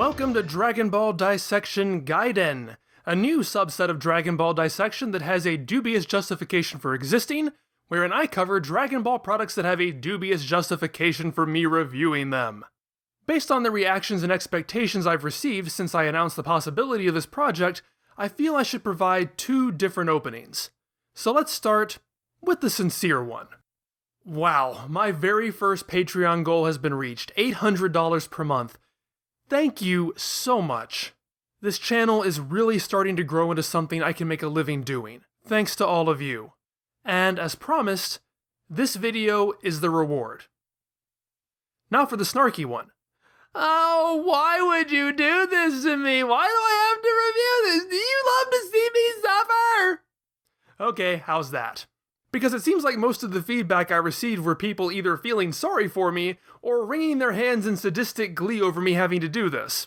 Welcome to Dragon Ball Dissection Gaiden, a new subset of Dragon Ball Dissection that has a dubious justification for existing, wherein I cover Dragon Ball products that have a dubious justification for me reviewing them. Based on the reactions and expectations I've received since I announced the possibility of this project, I feel I should provide two different openings. So let's start with the sincere one. Wow, my very first Patreon goal has been reached, $800 per month. Thank you so much. This channel is really starting to grow into something I can make a living doing, thanks to all of you. And as promised, this video is the reward. Now for the snarky one. Oh, why would you do this to me? Why do I have to review this? Do you love to see me suffer? Okay, how's that? Because it seems like most of the feedback I received were people either feeling sorry for me or wringing their hands in sadistic glee over me having to do this.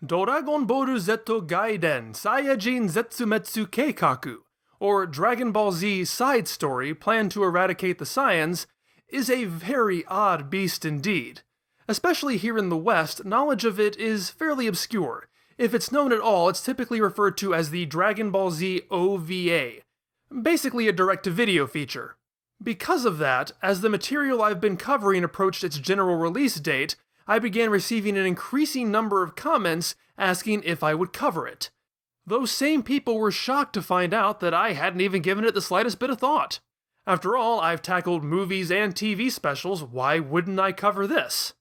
Dragon Ball Z Gaiden Saiyajin Zetsumetsu Keikaku, or Dragon Ball Z side story planned to eradicate the Saiyans, is a very odd beast indeed. Especially here in the West, knowledge of it is fairly obscure. If it's known at all, it's typically referred to as the Dragon Ball Z OVA, basically a direct-to-video feature. Because of that, as the material I've been covering approached its general release date, I began receiving an increasing number of comments asking if I would cover it. Those same people were shocked to find out that I hadn't even given it the slightest bit of thought. After all, I've tackled movies and TV specials, why wouldn't I cover this?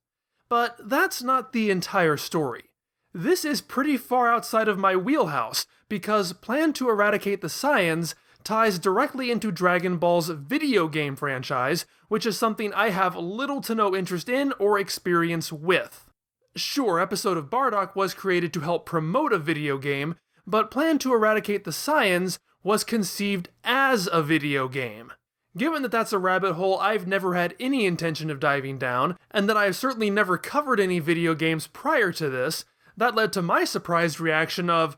But that's not the entire story. This is pretty far outside of my wheelhouse, because Plan to Eradicate the Saiyans ties directly into Dragon Ball's video game franchise, which is something I have little to no interest in or experience with. Sure, Episode of Bardock was created to help promote a video game, but Plan to Eradicate the Saiyans was conceived as a video game. Given that that's a rabbit hole I've never had any intention of diving down, and that I have certainly never covered any video games prior to this, that led to my surprised reaction of,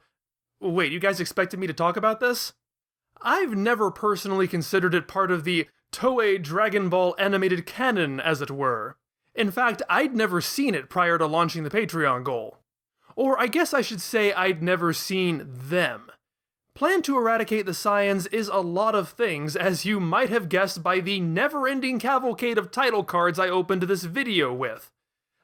wait, you guys expected me to talk about this? I've never personally considered it part of the Toei Dragon Ball animated canon, as it were. In fact, I'd never seen it prior to launching the Patreon goal. Or I guess I should say I'd never seen them. Plan to Eradicate the Saiyans is a lot of things, as you might have guessed by the never-ending cavalcade of title cards I opened this video with.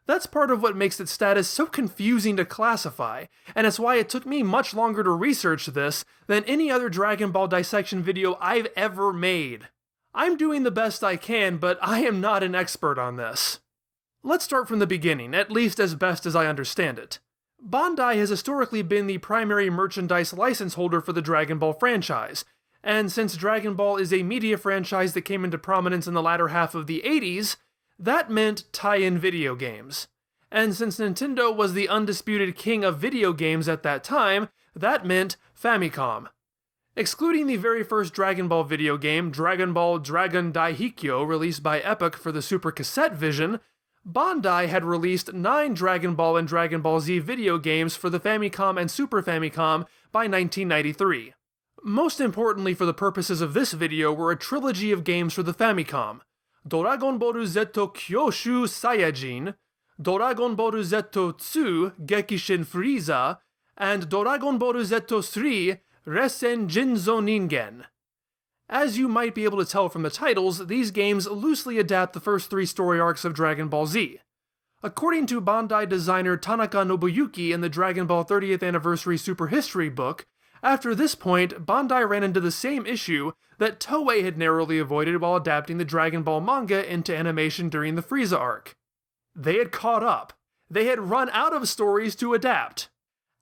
That's part of what makes its status so confusing to classify, and it's why it took me much longer to research this than any other Dragon Ball dissection video I've ever made. I'm doing the best I can, but I am not an expert on this. Let's start from the beginning, at least as best as I understand it. Bandai has historically been the primary merchandise license holder for the Dragon Ball franchise, and since Dragon Ball is a media franchise that came into prominence in the latter half of the 80s, that meant tie-in video games. And since Nintendo was the undisputed king of video games at that time, that meant Famicom. Excluding the very first Dragon Ball video game, Dragon Ball Dragon Daihikyo, released by Epic for the Super Cassette Vision, Bandai had released 9 Dragon Ball and Dragon Ball Z video games for the Famicom and Super Famicom by 1993. Most importantly for the purposes of this video were a trilogy of games for the Famicom: Dragon Ball Z Kyoshu Saiyajin, Dragon Ball Z 2 Gekishin Frieza, and Dragon Ball Z 3 Resen Jinzo Ningen. As you might be able to tell from the titles, these games loosely adapt the first 3 story arcs of Dragon Ball Z. According to Bandai designer Tanaka Nobuyuki in the Dragon Ball 30th Anniversary Super History book, after this point, Bandai ran into the same issue that Toei had narrowly avoided while adapting the Dragon Ball manga into animation during the Frieza arc. They had caught up. They had run out of stories to adapt.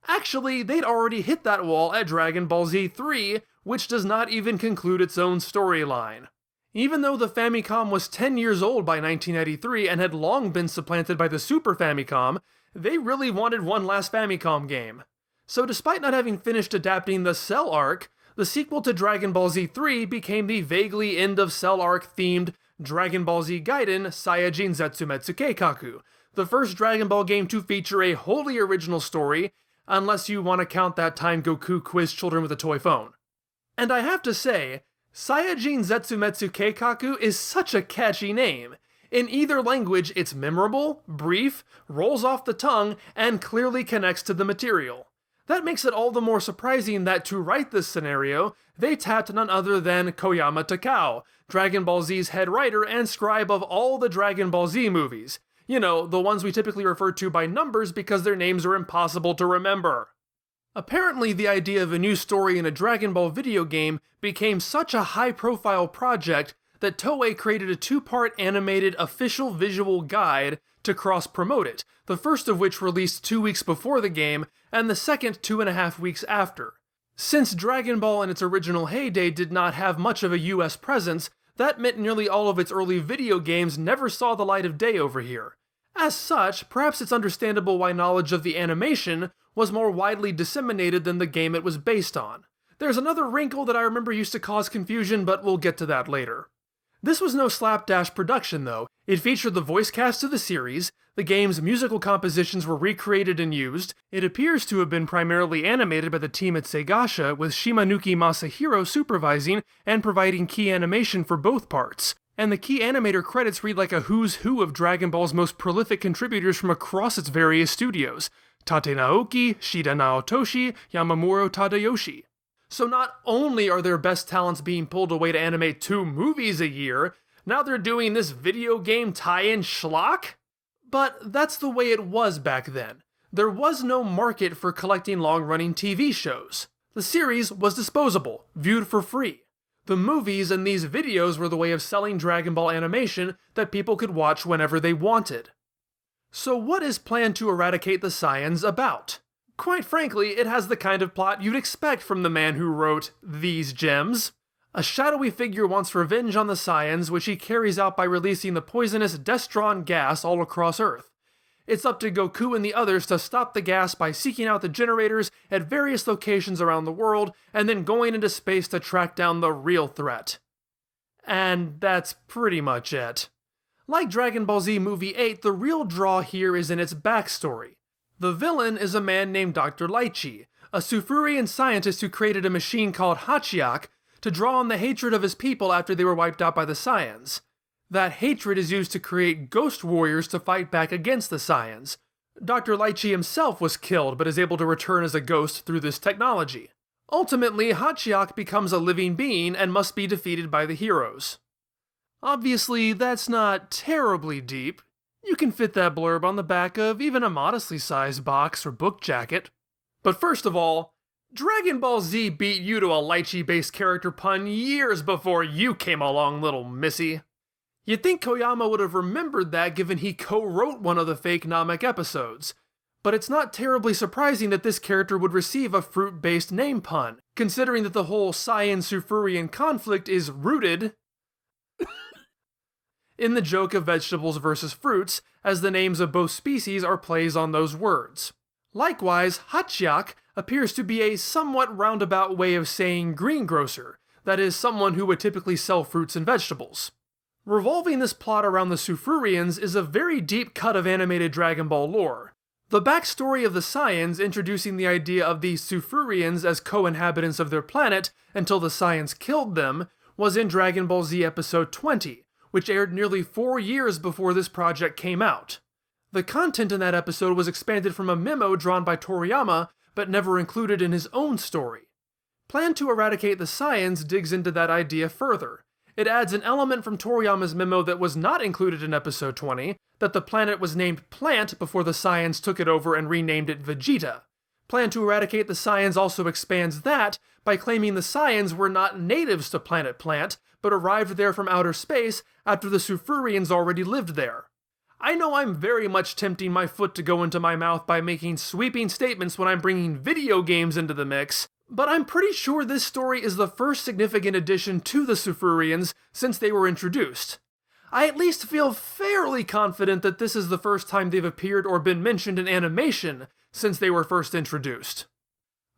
Actually, they'd already hit that wall at Dragon Ball Z 3, which does not even conclude its own storyline. Even though the Famicom was 10 years old by 1993 and had long been supplanted by the Super Famicom, they really wanted one last Famicom game. So despite not having finished adapting the Cell arc, the sequel to Dragon Ball Z 3 became the vaguely end-of-Cell arc themed Dragon Ball Z Gaiden Saiyajin Zetsumetsu Keikaku, the first Dragon Ball game to feature a wholly original story, unless you want to count that time Goku quizzed children with a toy phone. And I have to say, Saiyajin Zetsumetsu Keikaku is such a catchy name. In either language, it's memorable, brief, rolls off the tongue, and clearly connects to the material. That makes it all the more surprising that to write this scenario, they tapped none other than Koyama Takao, Dragon Ball Z's head writer and scribe of all the Dragon Ball Z movies. You know, the ones we typically refer to by numbers because their names are impossible to remember. Apparently, the idea of a new story in a Dragon Ball video game became such a high-profile project that Toei created a 2-part animated official visual guide to cross-promote it, the first of which released 2 weeks before the game, and the second 2.5 weeks after. Since Dragon Ball in its original heyday did not have much of a US presence, that meant nearly all of its early video games never saw the light of day over here. As such, perhaps it's understandable why knowledge of the animation was more widely disseminated than the game it was based on. There's another wrinkle that I remember used to cause confusion, but we'll get to that later. This was no slapdash production though. It featured the voice cast of the series, the game's musical compositions were recreated and used, it appears to have been primarily animated by the team at Seigasha, with Shimanuki Masahiro supervising and providing key animation for both parts. And the key animator credits read like a who's who of Dragon Ball's most prolific contributors from across its various studios: Tate Naoki, Shida Naotoshi, Yamamuro Tadayoshi. So not only are their best talents being pulled away to animate 2 movies a year, now they're doing this video game tie-in schlock? But that's the way it was back then. There was no market for collecting long-running TV shows. The series was disposable, viewed for free. The movies and these videos were the way of selling Dragon Ball animation that people could watch whenever they wanted. So what is Plan to Eradicate the Saiyans about? Quite frankly, it has the kind of plot you'd expect from the man who wrote these gems. A shadowy figure wants revenge on the Saiyans, which he carries out by releasing the poisonous Destron gas all across Earth. It's up to Goku and the others to stop the gas by seeking out the generators at various locations around the world, and then going into space to track down the real threat. And that's pretty much it. Like Dragon Ball Z Movie 8, the real draw here is in its backstory. The villain is a man named Dr. Lychee, a Sulfurian scientist who created a machine called Hachiak to draw on the hatred of his people after they were wiped out by the Saiyans. That hatred is used to create ghost warriors to fight back against the Saiyans. Dr. Lychee himself was killed, but is able to return as a ghost through this technology. Ultimately, Hachiak becomes a living being and must be defeated by the heroes. Obviously, that's not terribly deep. You can fit that blurb on the back of even a modestly sized box or book jacket. But first of all, Dragon Ball Z beat you to a Lychee-based character pun years before you came along, little missy. You'd think Koyama would have remembered that given he co-wrote one of the fake Namek episodes. But it's not terribly surprising that this character would receive a fruit-based name pun, considering that the whole Saiyan-Sulfurian conflict is rooted in the joke of vegetables versus fruits, as the names of both species are plays on those words. Likewise, Hachiak appears to be a somewhat roundabout way of saying greengrocer, that is, someone who would typically sell fruits and vegetables. Revolving this plot around the Sulfurians is a very deep cut of animated Dragon Ball lore. The backstory of the Saiyans introducing the idea of the Sulfurians as co-inhabitants of their planet until the Saiyans killed them was in Dragon Ball Z Episode 20, which aired nearly 4 years before this project came out. The content in that episode was expanded from a memo drawn by Toriyama, but never included in his own story. Plan to Eradicate the Saiyans digs into that idea further. It adds an element from Toriyama's memo that was not included in Episode 20, that the planet was named Plant before the Saiyans took it over and renamed it Vegeta. Plan to Eradicate the Saiyans also expands that by claiming the Saiyans were not natives to Planet Plant, but arrived there from outer space after the Sulfurians already lived there. I know I'm very much tempting my foot to go into my mouth by making sweeping statements when I'm bringing video games into the mix, but I'm pretty sure this story is the first significant addition to the Sulfurians since they were introduced. I at least feel fairly confident that this is the first time they've appeared or been mentioned in animation since they were first introduced.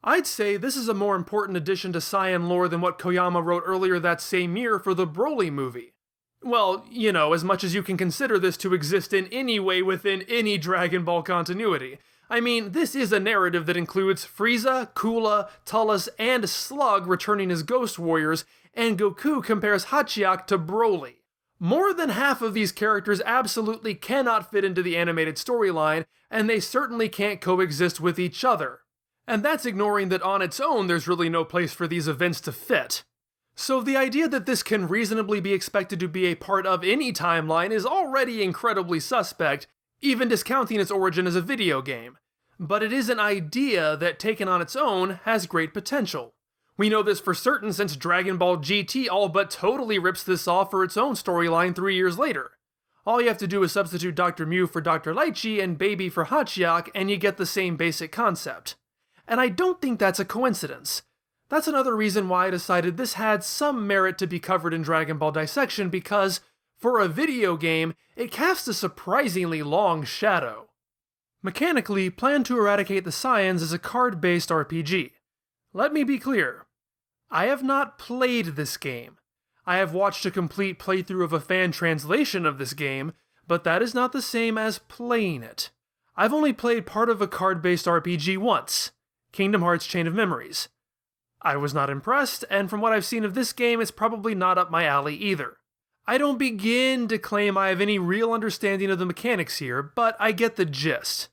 I'd say this is a more important addition to Saiyan lore than what Koyama wrote earlier that same year for the Broly movie. Well, you know, as much as you can consider this to exist in any way within any Dragon Ball continuity. I mean, this is a narrative that includes Frieza, Cooler, Tullus, and Slug returning as Ghost Warriors, and Goku compares Hachiak to Broly. More than half of these characters absolutely cannot fit into the animated storyline, and they certainly can't coexist with each other. And that's ignoring that on its own there's really no place for these events to fit. So the idea that this can reasonably be expected to be a part of any timeline is already incredibly suspect, even discounting its origin as a video game. But it is an idea that, taken on its own, has great potential. We know this for certain since Dragon Ball GT all but totally rips this off for its own storyline 3 years later. All you have to do is substitute Dr. Mew for Dr. Lychee and Baby for Hachiyak, and you get the same basic concept. And I don't think that's a coincidence. That's another reason why I decided this had some merit to be covered in Dragon Ball Dissection, because, for a video game, it casts a surprisingly long shadow. Mechanically, Plan to Eradicate the Saiyans is a card-based RPG. Let me be clear. I have not played this game. I have watched a complete playthrough of a fan translation of this game, but that is not the same as playing it. I've only played part of a card-based RPG once, Kingdom Hearts Chain of Memories. I was not impressed, and from what I've seen of this game, it's probably not up my alley either. I don't begin to claim I have any real understanding of the mechanics here, but I get the gist.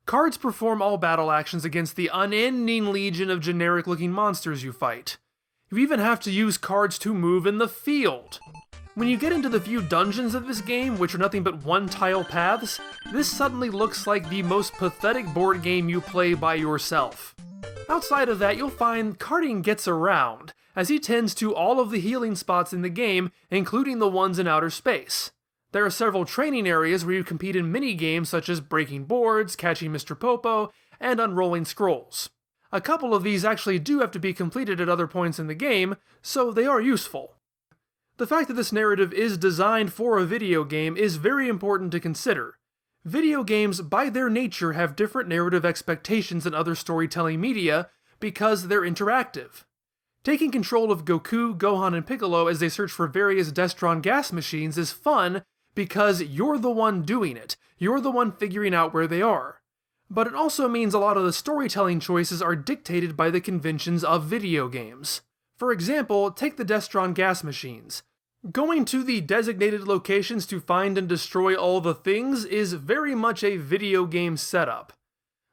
Cards perform all battle actions against the unending legion of generic-looking monsters you fight. You even have to use cards to move in the field. When you get into the few dungeons of this game, which are nothing but one-tile paths, this suddenly looks like the most pathetic board game you play by yourself. Outside of that, you'll find Carding gets around, as he tends to all of the healing spots in the game, including the ones in outer space. There are several training areas where you compete in mini-games such as breaking boards, catching Mr. Popo, and unrolling scrolls. A couple of these actually do have to be completed at other points in the game, so they are useful. The fact that this narrative is designed for a video game is very important to consider. Video games, by their nature, have different narrative expectations than other storytelling media because they're interactive. Taking control of Goku, Gohan, and Piccolo as they search for various Destron gas machines is fun because you're the one doing it. You're the one figuring out where they are. But it also means a lot of the storytelling choices are dictated by the conventions of video games. For example, take the Destron gas machines. Going to the designated locations to find and destroy all the things is very much a video game setup.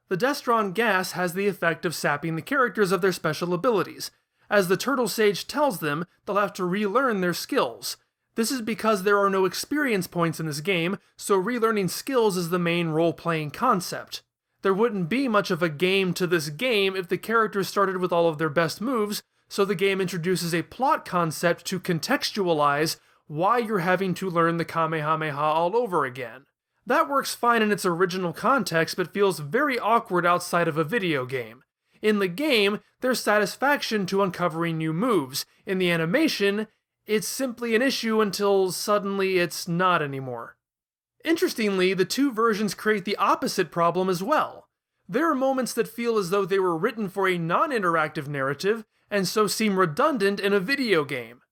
The Destron gas has the effect of sapping the characters of their special abilities. As the Turtle Sage tells them, they'll have to relearn their skills. This is because there are no experience points in this game, so relearning skills is the main role-playing concept. There wouldn't be much of a game to this game if the characters started with all of their best moves, so the game introduces a plot concept to contextualize why you're having to learn the Kamehameha all over again. That works fine in its original context, but feels very awkward outside of a video game. In the game, there's satisfaction to uncovering new moves. In the animation, it's simply an issue until suddenly it's not anymore. Interestingly, the two versions create the opposite problem as well. There are moments that feel as though they were written for a non-interactive narrative, and so seem redundant in a video game.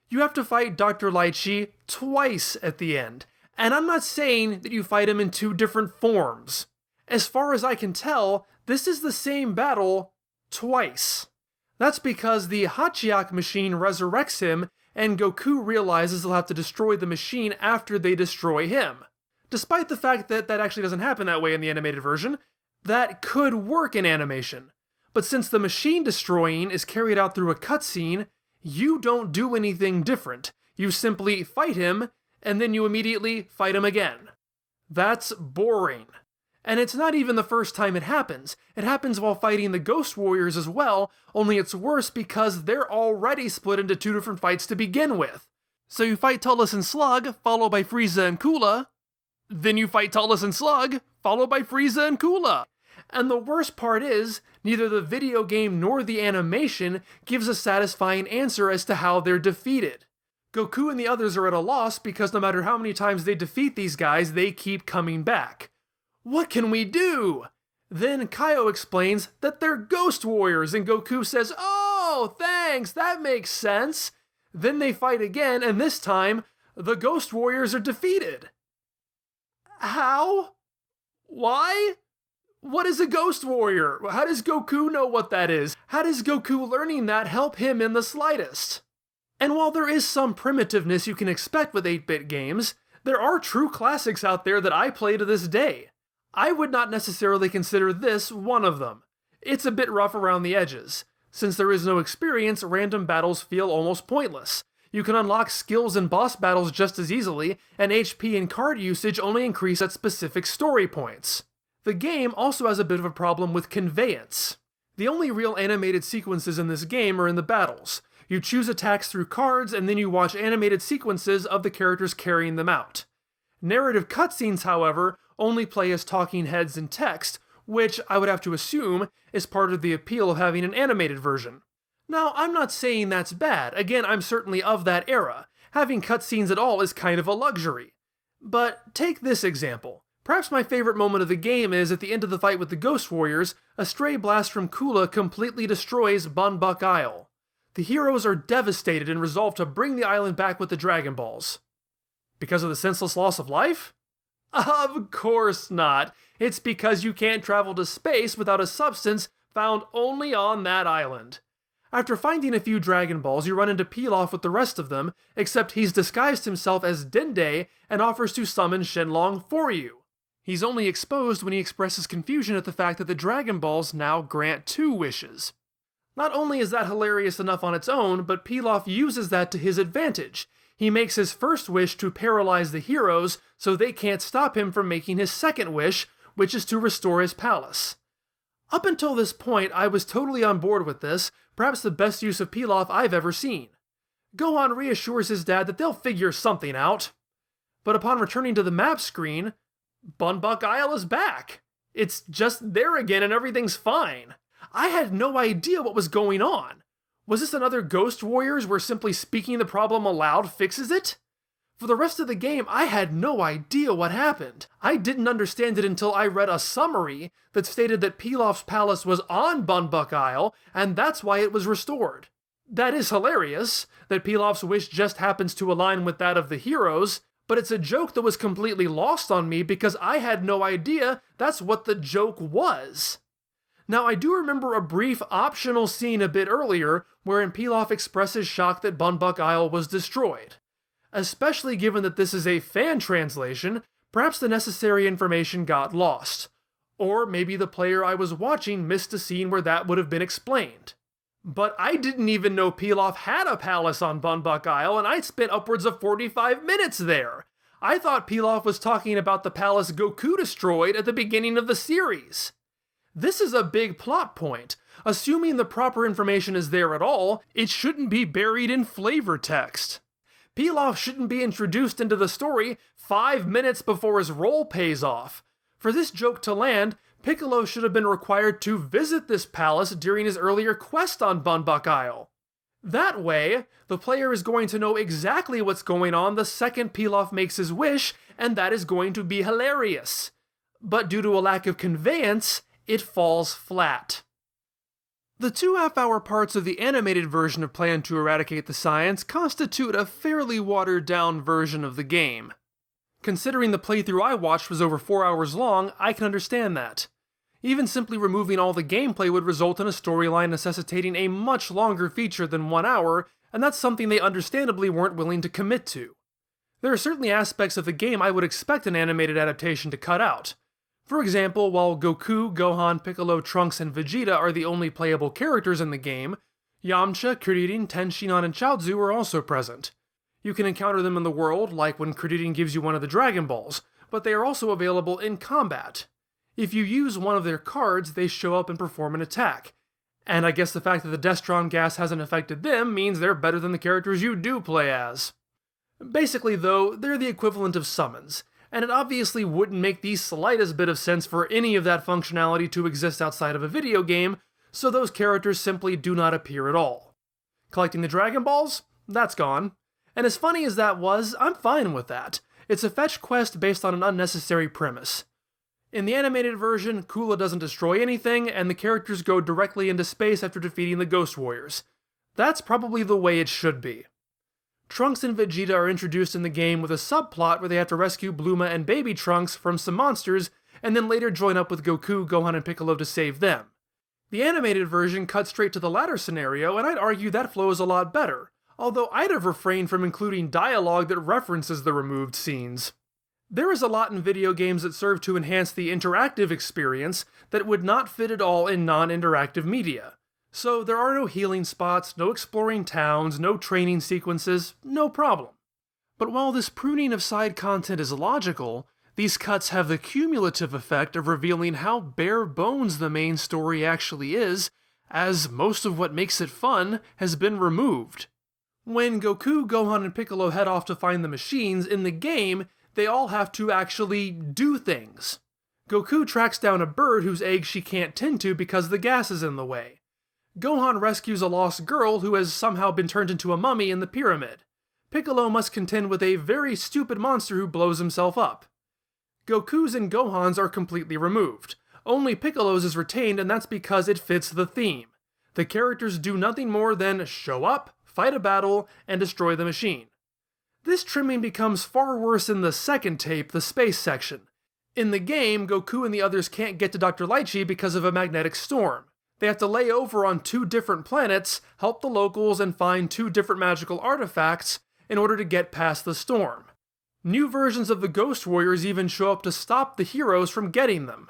You have to fight Dr. Lychee twice at the end, and I'm not saying that you fight him in two different forms. As far as I can tell, this is the same battle twice. That's because the Hachiyak machine resurrects him, and Goku realizes he'll have to destroy the machine after they destroy him. Despite the fact that that actually doesn't happen that way in the animated version, that could work in animation. But since the machine destroying is carried out through a cutscene, you don't do anything different. You simply fight him, and then you immediately fight him again. That's boring. And it's not even the first time it happens. It happens while fighting the Ghost Warriors as well, only it's worse because they're already split into two different fights to begin with. So you fight Tullus and Slug, followed by Frieza and Cooler. Then you fight Tullus and Slug, followed by Frieza and Cooler. And the worst part is, neither the video game nor the animation gives a satisfying answer as to how they're defeated. Goku and the others are at a loss because no matter how many times they defeat these guys, they keep coming back. What can we do? Then Kaio explains that they're Ghost Warriors, and Goku says, "Oh, thanks, that makes sense." Then they fight again, and this time, the Ghost Warriors are defeated. How? Why? What is a Ghost Warrior? How does Goku know what that is? How does Goku learning that help him in the slightest? And while there is some primitiveness you can expect with 8-bit games, there are true classics out there that I play to this day. I would not necessarily consider this one of them. It's a bit rough around the edges. Since there is no experience, random battles feel almost pointless. You can unlock skills in boss battles just as easily, and HP and card usage only increase at specific story points. The game also has a bit of a problem with conveyance. The only real animated sequences in this game are in the battles. You choose attacks through cards, and then you watch animated sequences of the characters carrying them out. Narrative cutscenes, however, only play as talking heads and text, which I would have to assume is part of the appeal of having an animated version. Now, I'm not saying that's bad. Again, I'm certainly of that era. Having cutscenes at all is kind of a luxury. But take this example. Perhaps my favorite moment of the game is at the end of the fight with the Ghost Warriors, a stray blast from Kula completely destroys Bunbuck Isle. The heroes are devastated and resolve to bring the island back with the Dragon Balls. Because of the senseless loss of life? Of course not. It's because you can't travel to space without a substance found only on that island. After finding a few Dragon Balls, you run into Pilaf with the rest of them, except he's disguised himself as Dende and offers to summon Shenlong for you. He's only exposed when he expresses confusion at the fact that the Dragon Balls now grant 2 wishes. Not only is that hilarious enough on its own, but Pilaf uses that to his advantage. He makes his first wish to paralyze the heroes so they can't stop him from making his second wish, which is to restore his palace. Up until this point, I was totally on board with this, perhaps the best use of Pilaf I've ever seen. Gohan reassures his dad that they'll figure something out. But upon returning to the map screen, Bunbuck Isle is back. It's just there again and everything's fine. I had no idea what was going on. Was this another Ghost Warriors where simply speaking the problem aloud fixes it? For the rest of the game, I had no idea what happened. I didn't understand it until I read a summary that stated that Pilaf's palace was on Bunbuck Isle, and that's why it was restored. That is hilarious, that Pilaf's wish just happens to align with that of the heroes, but it's a joke that was completely lost on me because I had no idea that's what the joke was. Now, I do remember a brief optional scene a bit earlier wherein Pilaf expresses shock that Bunbuck Isle was destroyed. Especially given that this is a fan translation, perhaps the necessary information got lost. Or maybe the player I was watching missed a scene where that would have been explained. But I didn't even know Pilaf had a palace on Bunbuck Isle, and I'd spent upwards of 45 minutes there. I thought Pilaf was talking about the palace Goku destroyed at the beginning of the series. This is a big plot point. Assuming the proper information is there at all, it shouldn't be buried in flavor text. Pilaf shouldn't be introduced into the story 5 minutes before his role pays off. For this joke to land, Piccolo should have been required to visit this palace during his earlier quest on Bunbuck Isle. That way, the player is going to know exactly what's going on the second Pilaf makes his wish, and that is going to be hilarious. But due to a lack of conveyance, it falls flat. The 2.5-hour parts of the animated version of Plan to Eradicate the Saiyans constitute a fairly watered-down version of the game. Considering the playthrough I watched was over 4 hours long, I can understand that. Even simply removing all the gameplay would result in a storyline necessitating a much longer feature than 1 hour, and that's something they understandably weren't willing to commit to. There are certainly aspects of the game I would expect an animated adaptation to cut out. For example, while Goku, Gohan, Piccolo, Trunks, and Vegeta are the only playable characters in the game, Yamcha, Kuririn, Tenshinhan, and Chaozu are also present. You can encounter them in the world, like when Kuririn gives you one of the Dragon Balls, but they are also available in combat. If you use one of their cards, they show up and perform an attack. And I guess the fact that the Destron gas hasn't affected them means they're better than the characters you do play as. Basically, though, they're the equivalent of summons, and it obviously wouldn't make the slightest bit of sense for any of that functionality to exist outside of a video game, so those characters simply do not appear at all. Collecting the Dragon Balls? That's gone. And as funny as that was, I'm fine with that. It's a fetch quest based on an unnecessary premise. In the animated version, Kula doesn't destroy anything, and the characters go directly into space after defeating the Ghost Warriors. That's probably the way it should be. Trunks and Vegeta are introduced in the game with a subplot where they have to rescue Bluma and Baby Trunks from some monsters, and then later join up with Goku, Gohan, and Piccolo to save them. The animated version cuts straight to the latter scenario, and I'd argue that flows a lot better. although I'd have refrained from including dialogue that references the removed scenes. There is a lot in video games that serve to enhance the interactive experience that would not fit at all in non-interactive media. So there are no healing spots, no exploring towns, no training sequences, no problem. But while this pruning of side content is logical, these cuts have the cumulative effect of revealing how bare bones the main story actually is, as most of what makes it fun has been removed. When Goku, Gohan, and Piccolo head off to find the machines, in the game, they all have to actually do things. Goku tracks down a bird whose egg she can't tend to because the gas is in the way. Gohan rescues a lost girl who has somehow been turned into a mummy in the pyramid. Piccolo must contend with a very stupid monster who blows himself up. Goku's and Gohan's are completely removed. Only Piccolo's is retained, and that's because it fits the theme. The characters do nothing more than show up, fight a battle, and destroy the machine. This trimming becomes far worse in the second tape, the space section. In the game, Goku and the others can't get to Dr. Lychee because of a magnetic storm. They have to lay over on 2 different planets, help the locals, and find 2 different magical artifacts in order to get past the storm. New versions of the Ghost Warriors even show up to stop the heroes from getting them.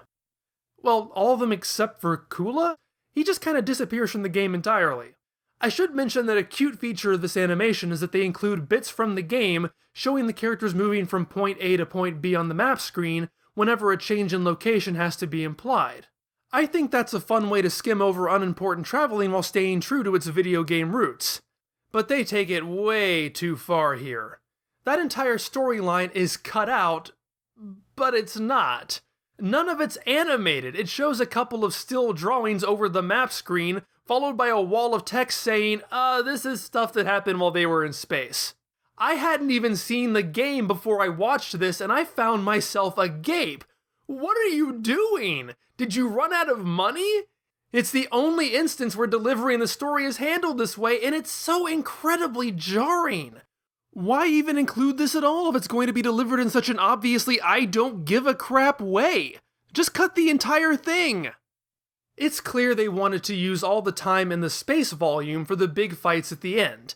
Well, all of them except for Kula? He just kinda disappears from the game entirely. I should mention that a cute feature of this animation is that they include bits from the game showing the characters moving from point A to point B on the map screen whenever a change in location has to be implied. I think that's a fun way to skim over unimportant traveling while staying true to its video game roots. But they take it way too far here. That entire storyline is cut out, but it's not. None of it's animated. It shows a couple of still drawings over the map screen, followed by a wall of text saying, this is stuff that happened while they were in space. I hadn't even seen the game before I watched this, and I found myself agape. What are you doing? Did you run out of money? It's the only instance where delivery in the story is handled this way, and it's so incredibly jarring. Why even include this at all if it's going to be delivered in such an obviously I don't give a crap way? Just cut the entire thing! It's clear they wanted to use all the time in the space volume for the big fights at the end.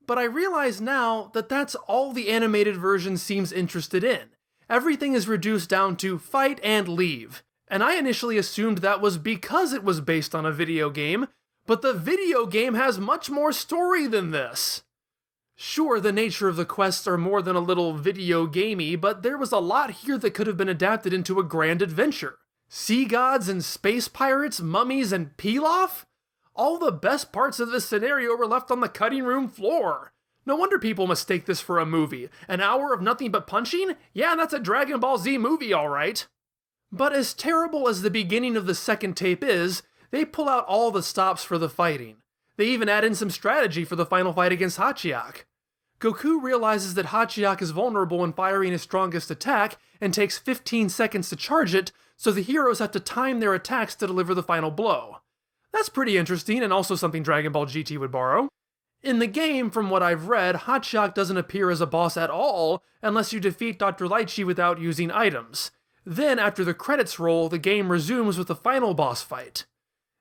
But I realize now that that's all the animated version seems interested in. Everything is reduced down to fight and leave. And I initially assumed that was because it was based on a video game, but the video game has much more story than this. Sure, the nature of the quests are more than a little video gamey, but there was a lot here that could have been adapted into a grand adventure. Sea gods and space pirates, mummies and Pilaf? All the best parts of this scenario were left on the cutting room floor. No wonder people mistake this for a movie. An hour of nothing but punching? Yeah, that's a Dragon Ball Z movie, alright. But as terrible as the beginning of the second tape is, they pull out all the stops for the fighting. They even add in some strategy for the final fight against Hachiyak. Goku realizes that Hachiyak is vulnerable when firing his strongest attack and takes 15 seconds to charge it, so the heroes have to time their attacks to deliver the final blow. That's pretty interesting and also something Dragon Ball GT would borrow. In the game, from what I've read, Hachiyak doesn't appear as a boss at all unless you defeat Dr. Lychee without using items. Then, after the credits roll, the game resumes with the final boss fight.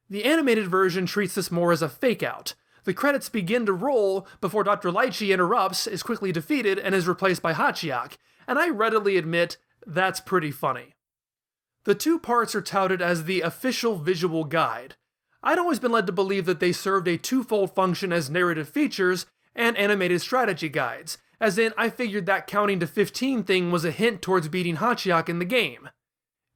The animated version treats this more as a fake-out. The credits begin to roll before Dr. Lychee interrupts, is quickly defeated, and is replaced by Hachiyak, and I readily admit that's pretty funny. The 2 parts are touted as the official visual guide. I'd always been led to believe that they served a twofold function as narrative features and animated strategy guides, as in I figured that counting to 15 thing was a hint towards beating Hachiyak in the game.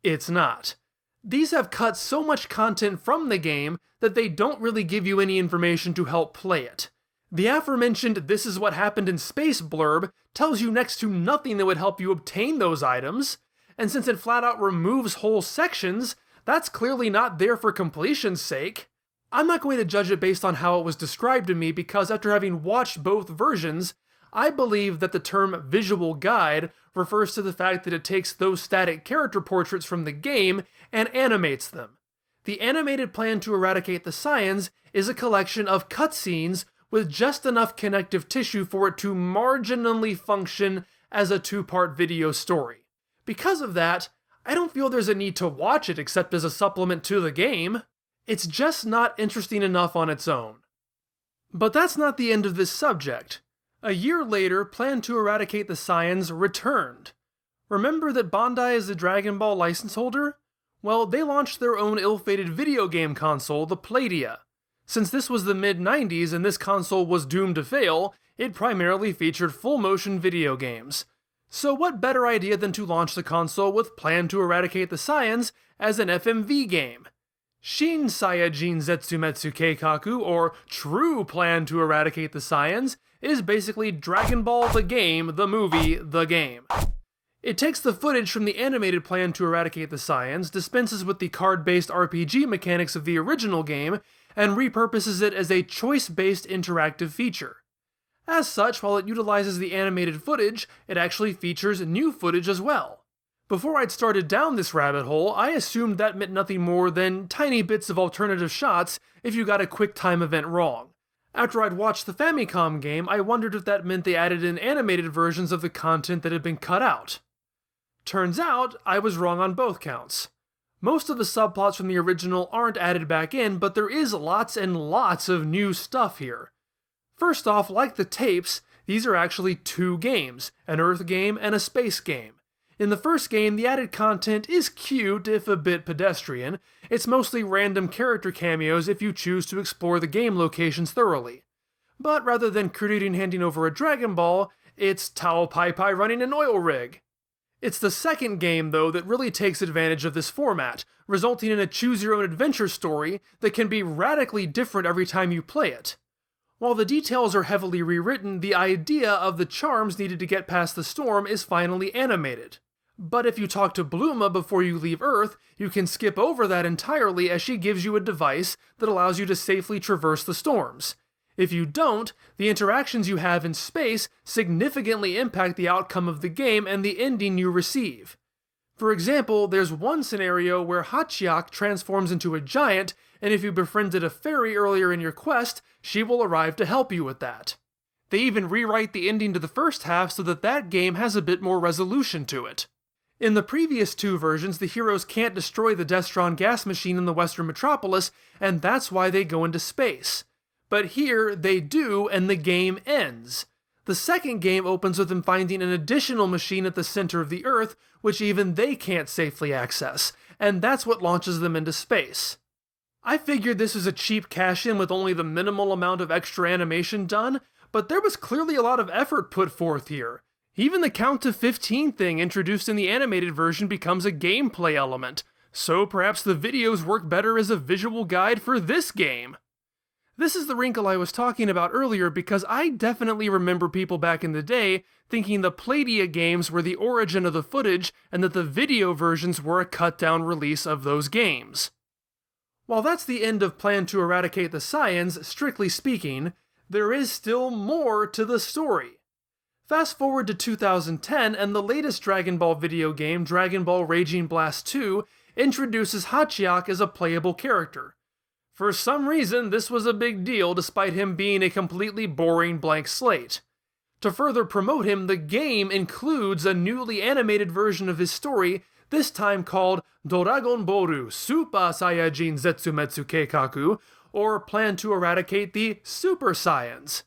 It's not. These have cut so much content from the game that they don't really give you any information to help play it. The aforementioned "this is what happened in space" blurb tells you next to nothing that would help you obtain those items, and since it flat out removes whole sections, that's clearly not there for completion's sake. I'm not going to judge it based on how it was described to me because after having watched both versions, I believe that the term visual guide refers to the fact that it takes those static character portraits from the game and animates them. The animated plan to eradicate the Saiyans is a collection of cutscenes with just enough connective tissue for it to marginally function as a 2-part video story. Because of that, I don't feel there's a need to watch it except as a supplement to the game. It's just not interesting enough on its own. But that's not the end of this subject. A year later, Plan to Eradicate the Saiyans returned. Remember that Bandai is the Dragon Ball license holder? Well, they launched their own ill-fated video game console, the Playdia. Since this was the mid-90s and this console was doomed to fail, it primarily featured full-motion video games. So what better idea than to launch the console with Plan to Eradicate the Saiyans as an FMV game? Shin Saiyajin Zetsumetsu Keikaku, or True Plan to Eradicate the Saiyans, is basically Dragon Ball the game, the movie, the game. It takes the footage from the animated Plan to Eradicate the Saiyans, dispenses with the card-based RPG mechanics of the original game, and repurposes it as a choice-based interactive feature. As such, while it utilizes the animated footage, it actually features new footage as well. Before I'd started down this rabbit hole, I assumed that meant nothing more than tiny bits of alternative shots if you got a quick time event wrong. After I'd watched the Famicom game, I wondered if that meant they added in animated versions of the content that had been cut out. Turns out, I was wrong on both counts. Most of the subplots from the original aren't added back in, but there is lots and lots of new stuff here. First off, like the tapes, these are actually two games, an Earth game and a space game. In the first game, the added content is cute, if a bit pedestrian. It's mostly random character cameos if you choose to explore the game locations thoroughly. But rather than Kuririn handing over a Dragon Ball, it's Tao Pai Pai running an oil rig. It's the second game, though, that really takes advantage of this format, resulting in a choose-your-own-adventure story that can be radically different every time you play it. While the details are heavily rewritten, the idea of the charms needed to get past the storm is finally animated. But if you talk to Bluma before you leave Earth, you can skip over that entirely as she gives you a device that allows you to safely traverse the storms. If you don't, the interactions you have in space significantly impact the outcome of the game and the ending you receive. For example, there's one scenario where Hachiak transforms into a giant, and if you befriended a fairy earlier in your quest, she will arrive to help you with that. They even rewrite the ending to the first half so that game has a bit more resolution to it. In the previous two versions, the heroes can't destroy the Destron gas machine in the Western Metropolis, and that's why they go into space. But here, they do, and the game ends. The second game opens with them finding an additional machine at the center of the Earth, which even they can't safely access, and that's what launches them into space. I figured this was a cheap cash-in with only the minimal amount of extra animation done, but there was clearly a lot of effort put forth here. Even the count to 15 thing introduced in the animated version becomes a gameplay element, so perhaps the videos work better as a visual guide for this game. This is the wrinkle I was talking about earlier because I definitely remember people back in the day thinking the Playdia games were the origin of the footage and that the video versions were a cut-down release of those games. While that's the end of Plan to Eradicate the Saiyans, strictly speaking, there is still more to the story. Fast forward to 2010 and the latest Dragon Ball video game, Dragon Ball Raging Blast 2, introduces Hachiak as a playable character. For some reason, this was a big deal despite him being a completely boring blank slate. To further promote him, the game includes a newly animated version of his story, this time called Doragon Boru Super Saiyajin Zetsumetsu Keikaku, or Plan to Eradicate the Super Saiyans.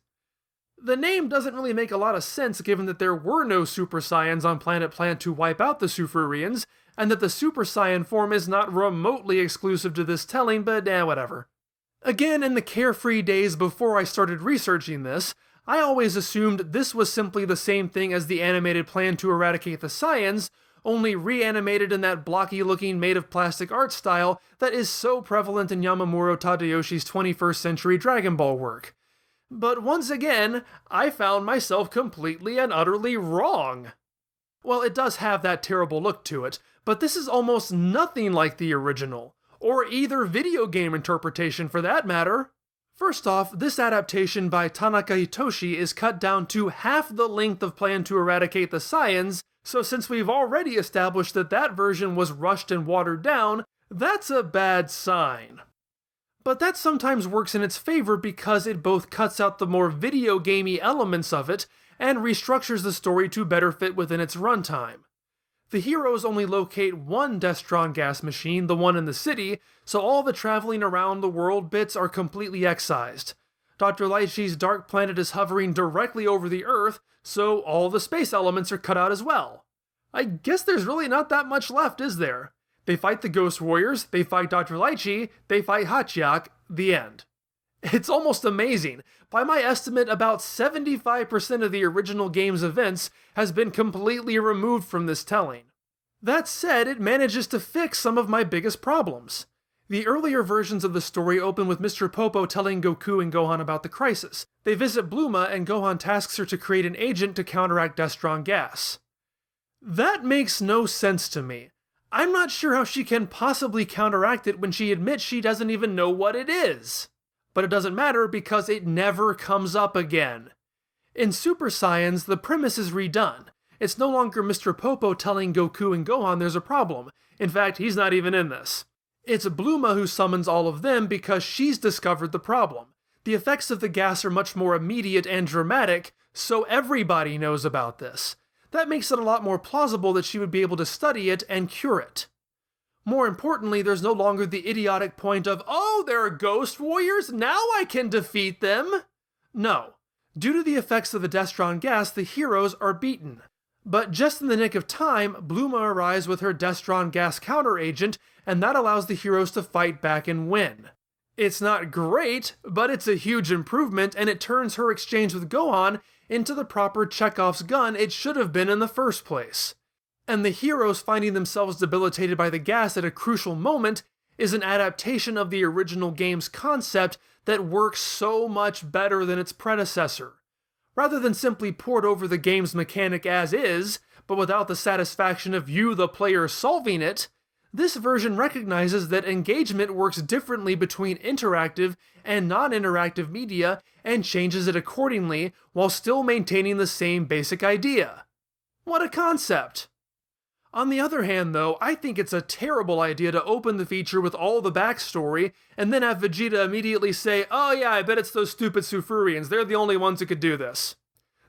The name doesn't really make a lot of sense given that there were no Super Saiyans on Planet Plan to wipe out the Sufurians, and that the Super Saiyan form is not remotely exclusive to this telling, but whatever. Again, in the carefree days before I started researching this, I always assumed this was simply the same thing as the animated Plan to Eradicate the Saiyans, only reanimated in that blocky-looking made-of-plastic art style that is so prevalent in Yamamuro Tadayoshi's 21st century Dragon Ball work. But once again, I found myself completely and utterly wrong. Well, it does have that terrible look to it, but this is almost nothing like the original, or either video game interpretation for that matter. First off, this adaptation by Tanaka Hitoshi is cut down to half the length of Plan to Eradicate the Saiyans, so since we've already established that that version was rushed and watered down, that's a bad sign. But that sometimes works in its favor because it both cuts out the more video gamey elements of it and restructures the story to better fit within its runtime. The heroes only locate one Destron gas machine, the one in the city, so all the traveling around the world bits are completely excised. Dr. Lychee's dark planet is hovering directly over the Earth, so all the space elements are cut out as well. I guess there's really not that much left, is there? They fight the Ghost Warriors, they fight Dr. Lychee, they fight Hachiak, the end. It's almost amazing. By my estimate, about 75% of the original game's events has been completely removed from this telling. That said, it manages to fix some of my biggest problems. The earlier versions of the story open with Mr. Popo telling Goku and Gohan about the crisis. They visit Bluma and Gohan tasks her to create an agent to counteract Destron gas. That makes no sense to me. I'm not sure how she can possibly counteract it when she admits she doesn't even know what it is. But it doesn't matter because it never comes up again. In Super Saiyans, the premise is redone. It's no longer Mr. Popo telling Goku and Gohan there's a problem. In fact, he's not even in this. It's Bluma who summons all of them because she's discovered the problem. The effects of the gas are much more immediate and dramatic, so everybody knows about this. That makes it a lot more plausible that she would be able to study it and cure it. More importantly, there's no longer the idiotic point of, oh, there are Ghost Warriors, now I can defeat them! No. Due to the effects of the Destron gas, the heroes are beaten. But just in the nick of time, Bluma arrives with her Destron gas counter agent, and that allows the heroes to fight back and win. It's not great, but it's a huge improvement, and it turns her exchange with Gohan into the proper Chekhov's gun it should have been in the first place. And the heroes finding themselves debilitated by the gas at a crucial moment is an adaptation of the original game's concept that works so much better than its predecessor. Rather than simply port over the game's mechanic as is, but without the satisfaction of you, the player, solving it, this version recognizes that engagement works differently between interactive and non-interactive media and changes it accordingly while still maintaining the same basic idea. What a concept! On the other hand, though, I think it's a terrible idea to open the feature with all the backstory and then have Vegeta immediately say, oh yeah, I bet it's those stupid Sufurians, they're the only ones who could do this.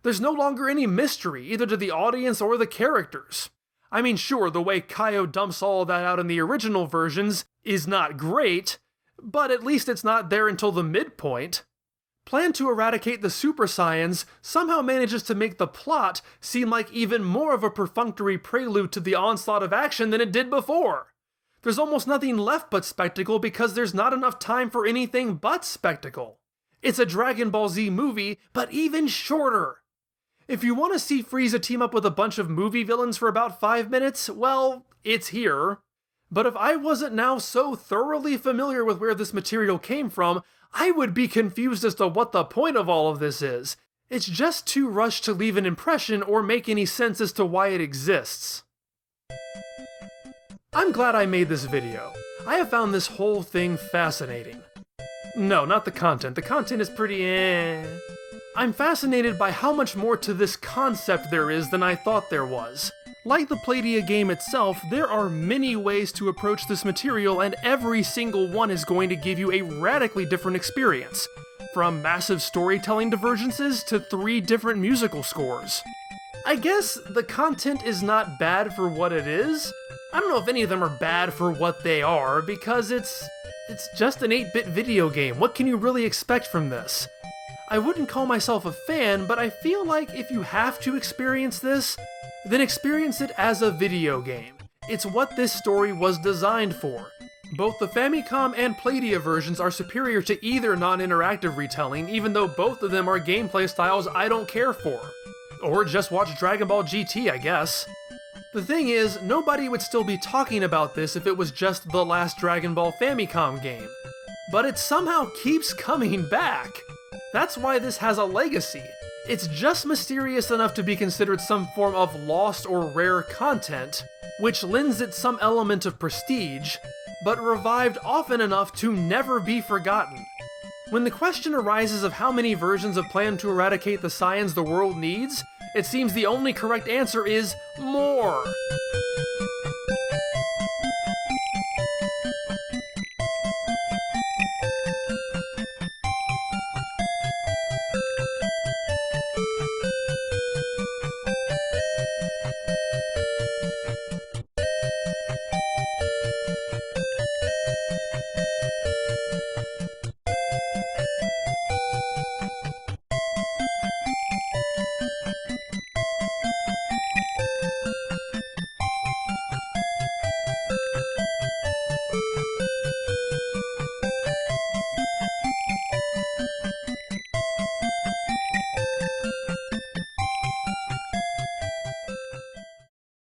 There's no longer any mystery, either to the audience or the characters. I mean, sure, the way Kaio dumps all of that out in the original versions is not great, but at least it's not there until the midpoint. Plan to eradicate the Super Saiyans somehow manages to make the plot seem like even more of a perfunctory prelude to the onslaught of action than it did before. There's almost nothing left but spectacle because there's not enough time for anything but spectacle. It's a Dragon Ball Z movie, but even shorter. If you want to see Frieza team up with a bunch of movie villains for about 5 minutes, well, it's here. But if I wasn't now so thoroughly familiar with where this material came from, I would be confused as to what the point of all of this is. It's just too rushed to leave an impression or make any sense as to why it exists. I'm glad I made this video. I have found this whole thing fascinating. No, not the content. The content is pretty I'm fascinated by how much more to this concept there is than I thought there was. Like the Playdia game itself, there are many ways to approach this material, and every single one is going to give you a radically different experience. From massive storytelling divergences to 3 different musical scores. I guess the content is not bad for what it is. I don't know if any of them are bad for what they are, because it's just an 8-bit video game. What can you really expect from this? I wouldn't call myself a fan, but I feel like if you have to experience this, then experience it as a video game. It's what this story was designed for. Both the Famicom and Playdia versions are superior to either non-interactive retelling, even though both of them are gameplay styles I don't care for. Or just watch Dragon Ball GT, I guess. The thing is, nobody would still be talking about this if it was just the last Dragon Ball Famicom game. But it somehow keeps coming back. That's why this has a legacy. It's just mysterious enough to be considered some form of lost or rare content, which lends it some element of prestige, but revived often enough to never be forgotten. When the question arises of how many versions of Plan to Eradicate the Saiyans the world needs, it seems the only correct answer is more.